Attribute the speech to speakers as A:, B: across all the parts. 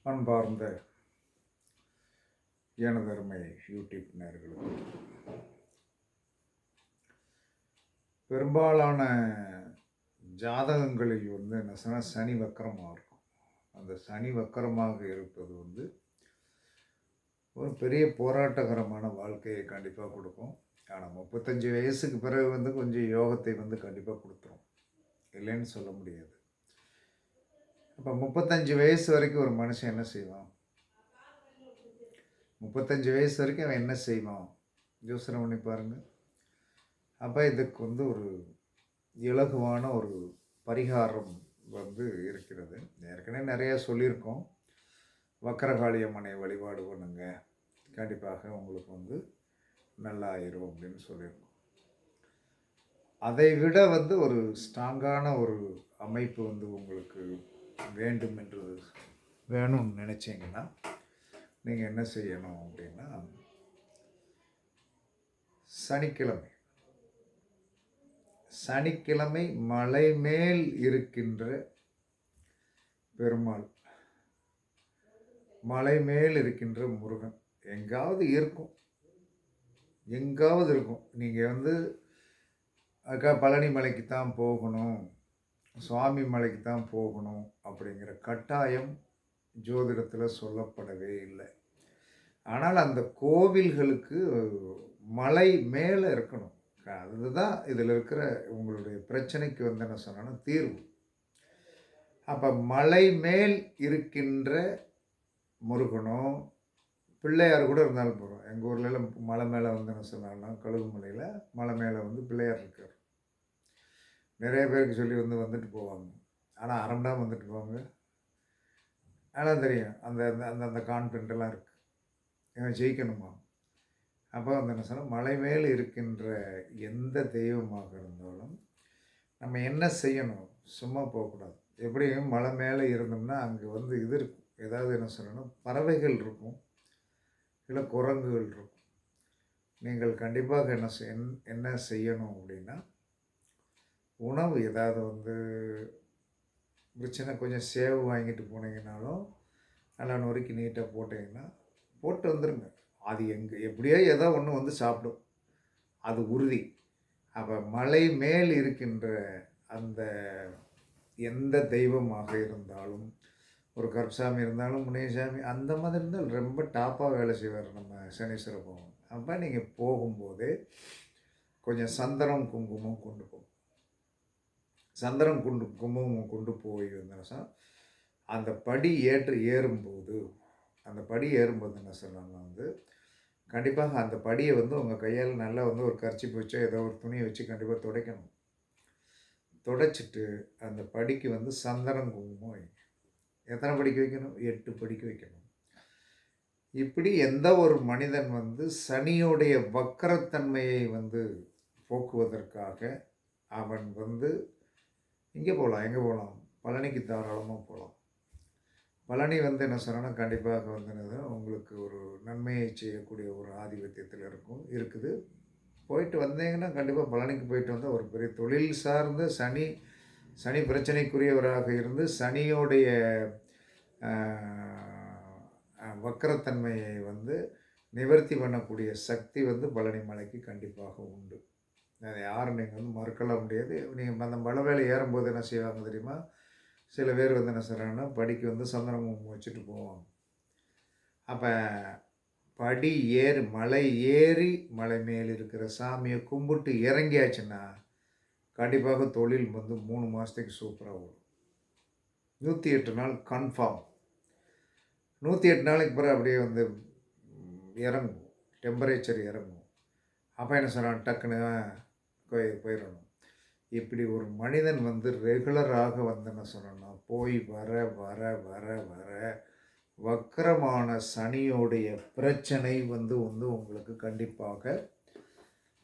A: அன்பார்ந்த எனதருமை யூடியூப் நேயர்களுக்கு பெரும்பாலான ஜாதகங்களில் என்ன சொன்னால் சனி வக்கரமாக இருக்கும். அந்த சனி வக்கரமாக இருப்பது ஒரு பெரிய போராட்டகரமான வாழ்க்கையை கண்டிப்பாக கொடுக்கும். ஆனால் 35 வயசுக்கு பிறகு கொஞ்சம் யோகத்தை கண்டிப்பாக கொடுத்துரும், இல்லைன்னு சொல்ல முடியாது. அப்போ 35 வயசு வரைக்கும் ஒரு மனுஷன் என்ன செய்வான்? 35 வயசு வரைக்கும் அவன் என்ன செய்வான்? யோசனை பண்ணி பாருங்கள். அப்போ இதுக்கு ஒரு இலகுவான ஒரு பரிகாரம் இருக்கிறது. ஏற்கனவே நிறைய சொல்லியிருக்கோம். வக்கரகாளி அம்மனை வழிபாடு பண்ணுங்க, கண்டிப்பாக உங்களுக்கு நல்லா ஆயிரும் அப்படின்னு சொல்லியிருக்கோம். அதை விட ஒரு ஸ்ட்ராங்கான ஒரு அமைப்பு உங்களுக்கு வேண்டும் என்று வேணும்னு நினச்சிங்கன்னா நீங்கள் என்ன செய்யணும் அப்படின்னா, சனிக்கிழமை மலை மேல் இருக்கின்ற பெருமாள், மலை மேல் இருக்கின்ற முருகன் எங்காவது இருக்கும். நீங்கள் அக்கா பழனி மலைக்கு தான் போகணும், சுவாமி மலைக்கு தான் போகணும் அப்படிங்கிற கட்டாயம் ஜோதிடத்தில் சொல்லப்படவே இல்லை. ஆனால் அந்த கோவில்களுக்கு மலை மேலே இருக்கணும். அதுதான் இதில் இருக்கிற உங்களுடைய பிரச்சனைக்கு என்ன சொன்னா தீர்வு. அப்போ மலை மேல் இருக்கின்ற முருகனோ பிள்ளையார் கூட இருந்தாலும் போகிறோம். எங்கள் ஊர்லலாம் மலை மேலே என்ன சொன்னாங்கன்னா, கழுகுமலையில் மலை மேலே பிள்ளையார் இருக்கார். நிறைய பேருக்கு சொல்லி வந்துட்டு போவாங்க. ஆனால் அரண்டாக வந்துட்டு போவாங்க. ஆனால் தெரியும் அந்த அந்த அந்த கான்ஃபிடென்ட்லாம் இருக்குது, இவன் ஜெயிக்கணுமா. அப்போ என்ன சொன்னால், மலை மேல் இருக்கின்ற எந்த தெய்வமாக இருந்தாலும் நம்ம என்ன செய்யணும்? சும்மா போகக்கூடாது. எப்படியும் மலை மேலே இருந்தோம்னா அங்கே இது இருக்கும், ஏதாவது என்ன சொல்லணும், பறவைகள் இருக்கும், இல்லை குரங்குகள் இருக்கும். நீங்கள் கண்டிப்பாக என்ன செய்யணும் அப்படின்னா, உணவு ஏதாவது பிரச்சனை கொஞ்சம் சேவு வாங்கிட்டு போனீங்கன்னாலும் நல்லா நொறுக்கி நீட்டாக போட்டிங்கன்னா போட்டு வந்துடுங்க. அது எப்படியோ ஏதோ ஒன்று சாப்பிடும், அது உறுதி. அப்போ மலை மேல் இருக்கின்ற அந்த எந்த தெய்வமாக இருந்தாலும், ஒரு கருப்பசாமி இருந்தாலும், முனியசாமி அந்த மாதிரி இருந்தால் ரொம்ப டாப்பாக வேலை செய்வார் நம்ம சனீஸ்வர பகவான். அப்போ நீங்கள் போகும்போது கொஞ்சம் சந்தனம் குங்குமம் கொண்டு போகும். சந்தனம் குங்குமம் கொண்டு போய் அந்த படி ஏறும்போது என்ன சொன்னாங்கன்னா கண்டிப்பாக அந்த படியை உங்கள் கையால் நல்லா ஒரு கர்ச்சீப் வச்சோ ஏதோ ஒரு துணியை வச்சு கண்டிப்பாக துடைக்கணும். துடைச்சிட்டு அந்த படிக்கு சந்தனம் குங்குமம் வைக்கணும். எத்தனை படிக்கு வைக்கணும்? 8 படிக்கு வைக்கணும். இப்படி எந்த ஒரு மனிதன் சனியோடைய வக்கரத்தன்மையை போக்குவதற்காக அவன் இங்கே போகலாம், எங்கே போகலாம், பழனிக்கு தாராளமாக போகலாம். பழனி என்ன சொன்னால் கண்டிப்பாக உங்களுக்கு ஒரு நன்மையை செய்யக்கூடிய ஒரு ஆதிபத்தியத்தில் இருக்குது. போயிட்டு வந்தீங்கன்னா கண்டிப்பாக பழனிக்கு போயிட்டு வந்தால் ஒரு பெரிய தொழில் சார்ந்த சனி பிரச்சனைக்குரியவராக இருந்து சனியோடைய வக்கரத்தன்மையை நிவர்த்தி பண்ணக்கூடிய சக்தி பழனி மலைக்கு கண்டிப்பாக உண்டு. அதை யாரும் நீங்கள் மறுக்கல முடியாது. நீங்கள் அந்த மலை மேலே ஏறும்போது என்ன செய்வாங்க தெரியுமா? சில பேர் என்ன செய்கிறாங்கன்னா, படிக்கு சந்தனம் குங்குமம் வச்சுட்டு போவாங்க. அப்போ படி மலை ஏறி மலை மேல் இருக்கிற சாமியை கும்பிட்டு இறங்கியாச்சுன்னா கண்டிப்பாக தொழில் 3 மாதத்துக்கு சூப்பராக ஓடும். 108 நாள் கன்ஃபார்ம். 108 நாளைக்கு பிறகு அப்படியே இறங்கும், டெம்பரேச்சர் இறங்கும். அப்போ என்ன சொல்கிறான், டக்குன்னு போயிடணும். இப்படி ஒரு மனிதன் ரெகுலராக என்ன சொன்னா போய் வர வர வர வர வக்கரமான சனியோடைய பிரச்சனை உங்களுக்கு கண்டிப்பாக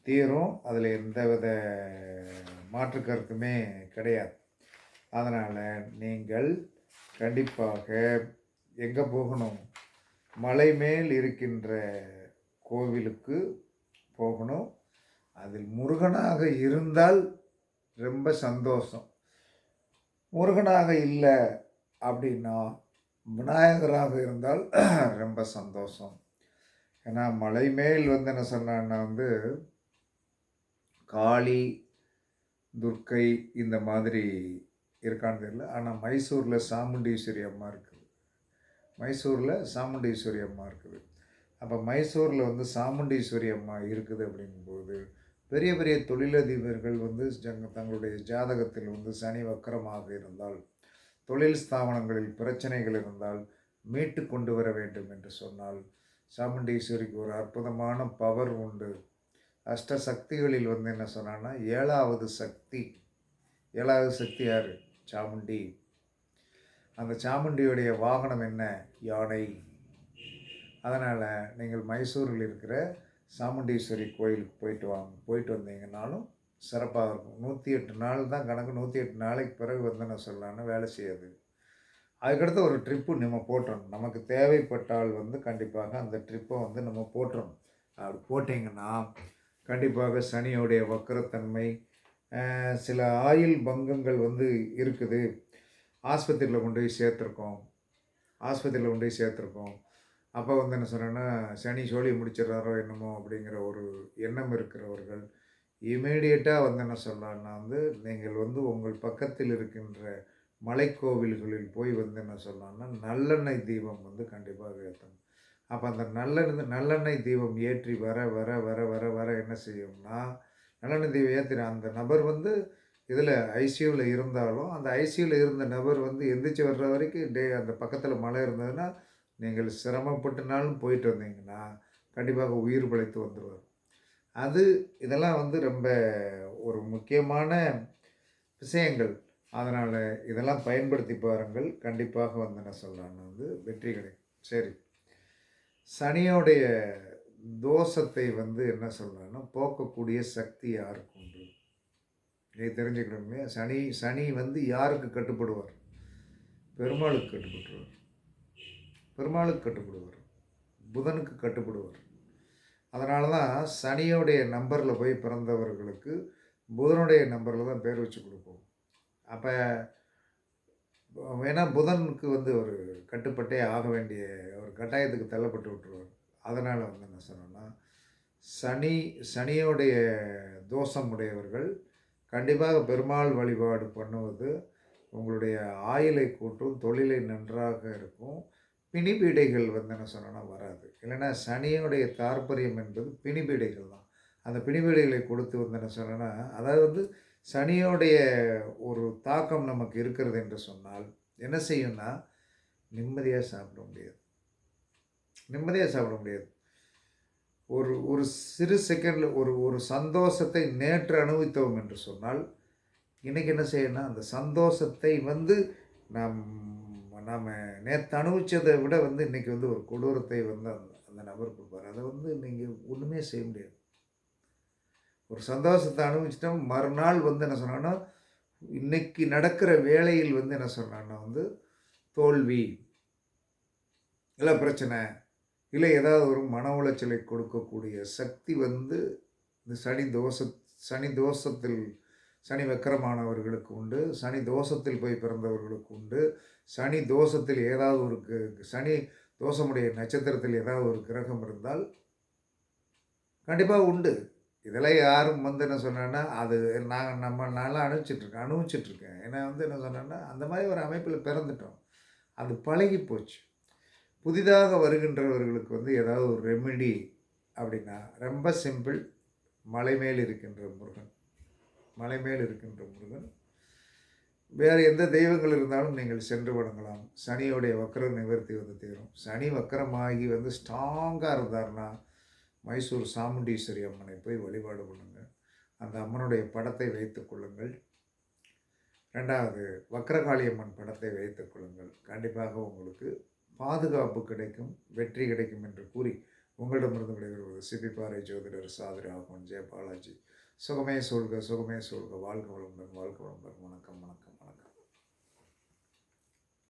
A: தீரும். அதில் எந்தவித மாற்று கருத்துமே கிடையாது. அதனால் நீங்கள் கண்டிப்பாக எங்கே போகணும்? மலை மேல் இருக்கின்ற கோவிலுக்கு போகணும். அதில் முருகனாக இருந்தால் ரொம்ப சந்தோஷம். முருகனாக இல்லை அப்படின்னா விநாயகராக இருந்தால் ரொம்ப சந்தோஷம். ஏன்னா மலை மேல் வந்து என்ன சொன்னான்னா வந்து காளி, துர்க்கை இந்த மாதிரி இருக்கான்னு தெரியல. ஆனால் மைசூரில் சாமுண்டீஸ்வரி அம்மா இருக்குது. மைசூரில் சாமுண்டீஸ்வரி அம்மா இருக்குது. அப்போ மைசூரில் வந்து சாமுண்டீஸ்வரி அம்மா இருக்குது அப்படிங்கும்போது பெரிய பெரிய தொழிலதிபர்கள் வந்து தங்களுடைய ஜாதகத்தில் வந்து சனி வக்கரமாக இருந்தால், தொழில் ஸ்தாபனங்களில் பிரச்சனைகள் இருந்தால் மீட்டு கொண்டு வர வேண்டும் என்று சொன்னால் சாமுண்டீஸ்வரிக்கு ஒரு அற்புதமான பவர் உண்டு. அஷ்ட சக்திகளில் வந்து என்ன சொன்னான்னா 7வது சக்தி. 7வது சக்தி யார்? சாமுண்டி. அந்த சாமுண்டியுடைய வாகனம் என்ன? யானை. அதனால் நீங்கள் மைசூரில் இருக்கிற சாமுண்டீஸ்வரி கோயிலுக்கு போயிட்டு வந்தீங்கன்னாலும் சிறப்பாக இருக்கும். 108 நாள் தான் கணக்கு. 108 நாளைக்கு பிறகு வந்து என்ன சொல்லலாம்னா வேலை செய்யாது. அதுக்கடுத்து ஒரு ட்ரிப்பு நம்ம போட்டுறணும். நமக்கு தேவைப்பட்டால் வந்து கண்டிப்பாக அந்த ட்ரிப்பை வந்து நம்ம போட்டுறணும். அப்படி போட்டிங்கன்னா கண்டிப்பாக சனியோடைய வக்கரத்தன்மை, சில ஆயுள் பங்கங்கள் வந்து இருக்குது. ஆஸ்பத்திரியில் கொண்டு போய் சேர்த்துருக்கோம். அப்போ வந்து என்ன சொன்னேன்னா சனி சோழி முடிச்சிடறாரோ என்னமோ அப்படிங்கிற ஒரு எண்ணம் இருக்கிறவர்கள் இமீடியட்டாக வந்து என்ன சொல்லலான்னா வந்து நீங்கள் வந்து உங்கள் பக்கத்தில் இருக்கின்ற மலைக்கோவில்களில் போய் வந்து என்ன சொல்லலாம்னா நல்லெண்ணெய் தீபம் வந்து கண்டிப்பாக ஏற்றணும். அப்போ அந்த நல்லெண்ணெய் தீபம் ஏற்றி வர வர வர வர வர என்ன செய்யும்னா, நல்லெண்ணெய் தீபம் ஏற்றின அந்த நபர் வந்து இதில் ஐசியூவில் இருந்தாலும் அந்த ஐசியூவில் இருந்த நபர் வந்து எந்திரிச்சு வர்ற வரைக்கும் அந்த பக்கத்தில் மழை இருந்ததுன்னா நீங்கள் சிரமப்பட்டுனாலும் போயிட்டு வந்தீங்கன்னா கண்டிப்பாக உயிர் பிழைத்து வந்துடுவார். இதெல்லாம் வந்து ரொம்ப ஒரு முக்கியமான விஷயங்கள். அதனால் இதெல்லாம் பயன்படுத்தி பாருங்கள். கண்டிப்பாக வந்து என்ன சொல்லலாம்னா வந்து வெற்றி கிடைக்கும். சரி, சனியோடைய தோஷத்தை வந்து என்ன சொல்லலாம்னா போக்கக்கூடிய சக்தி யாருக்கு உண்டு? இதை தெரிஞ்சுக்கணுமே. சனி வந்து யாருக்கு கட்டுப்படுவார்? பெருமாளுக்கு கட்டுப்படுவார். புதனுக்கு கட்டுப்படுவார். அதனால தான் சனியோடைய நம்பரில் போய் பிறந்தவர்களுக்கு புதனுடைய நம்பரில் தான் பேர் வச்சு கொடுப்போம். அப்போ ஏன்னா புதனுக்கு வந்து ஒரு கட்டுப்பட்டே ஆக வேண்டிய ஒரு கட்டாயத்துக்கு தள்ளப்பட்டு விட்டுருவார். அதனால் வந்து என்ன சொன்னோன்னா சனியோடைய தோஷம் உடையவர்கள் கண்டிப்பாக பெருமாள் வழிபாடு பண்ணுவது உங்களுடைய ஆயுளை கூட்டும், தொழிலை நன்றாக இருக்கும். பிணிபீடைகள் வந்து என்ன சொன்னோன்னா வராது. இல்லைன்னா சனியினுடைய தாற்பயம் என்பது பிணிபீடைகள் தான். அந்த பிணிபீடைகளை கொடுத்து வந்து என்ன சொன்னோன்னா அதாவது வந்து சனியோடைய ஒரு தாக்கம் நமக்கு இருக்கிறது என்று சொன்னால் என்ன செய்யும்னா நிம்மதியாக சாப்பிட முடியாது. ஒரு சிறு செகண்டில் ஒரு சந்தோஷத்தை நேற்று அனுபவித்தோம் என்று சொன்னால் இன்றைக்கி என்ன செய்யணும்னா அந்த சந்தோஷத்தை வந்து நாம் நேற்று அனுபவித்ததை விட வந்து இன்றைக்கி வந்து ஒரு கொடூரத்தை வந்து அந்த நபர் கொடுப்பார். அதை வந்து நீங்கள் ஒன்றுமே செய்ய முடியாது. ஒரு சந்தோஷத்தை அனுபவிச்சிட்டோம், மறுநாள் வந்து என்ன சொன்னான்னா இன்றைக்கி நடக்கிற வேலையில் வந்து என்ன சொன்னான்னா வந்து தோல்வி, இல்லை பிரச்சனை, இல்லை ஏதாவது ஒரு மன உளைச்சலை கொடுக்கக்கூடிய சக்தி வந்து இந்த சனி தோஷத்தில் சனி வக்கரமானவர்களுக்கு உண்டு. சனி தோஷத்தில் போய் பிறந்தவர்களுக்கு உண்டு. சனி தோஷத்தில் ஏதாவது ஒரு சனி தோஷமுடைய நட்சத்திரத்தில் ஏதாவது ஒரு கிரகம் இருந்தால் கண்டிப்பாக உண்டு. இதெல்லாம் யாரும் வந்து என்ன சொன்னான்னா அது நான்லாம் அனுபவிச்சிட்ருக்கேன். ஏன்னா வந்து என்ன சொன்னேன்னா அந்த மாதிரி ஒரு அமைப்பில் பிறந்துட்டோம். அது பழகி போச்சு. புதிதாக வருகின்றவர்களுக்கு வந்து ஏதாவது ஒரு ரெமெடி அப்படின்னா ரொம்ப சிம்பிள். மலை மேல் இருக்கின்ற முருகன். வேறு எந்த தெய்வங்கள் இருந்தாலும் நீங்கள் சென்று வணங்கலாம். சனியோடைய வக்கர நிவர்த்தி வந்து தீரும். சனி வக்கரமாகி வந்து ஸ்ட்ராங்காக இருந்தார்னா மைசூர் சாமுண்டீஸ்வரி அம்மனை போய் வழிபாடு பண்ணுங்கள். அந்த அம்மனுடைய படத்தை வைத்துக் கொள்ளுங்கள். 2வது வக்கரகாளி அம்மன் படத்தை வைத்துக் கொள்ளுங்கள். கண்டிப்பாக உங்களுக்கு பாதுகாப்பு கிடைக்கும், வெற்றி கிடைக்கும் என்று கூறி உங்களிடமிருந்து விடைபெறுவது சிப்பிப்பாறை ஜோதிடர் சாதுராகவன் ஜெயபாலாஜி. சுகமே சொல்க, வாழ்க வளமுடன். வணக்கம்.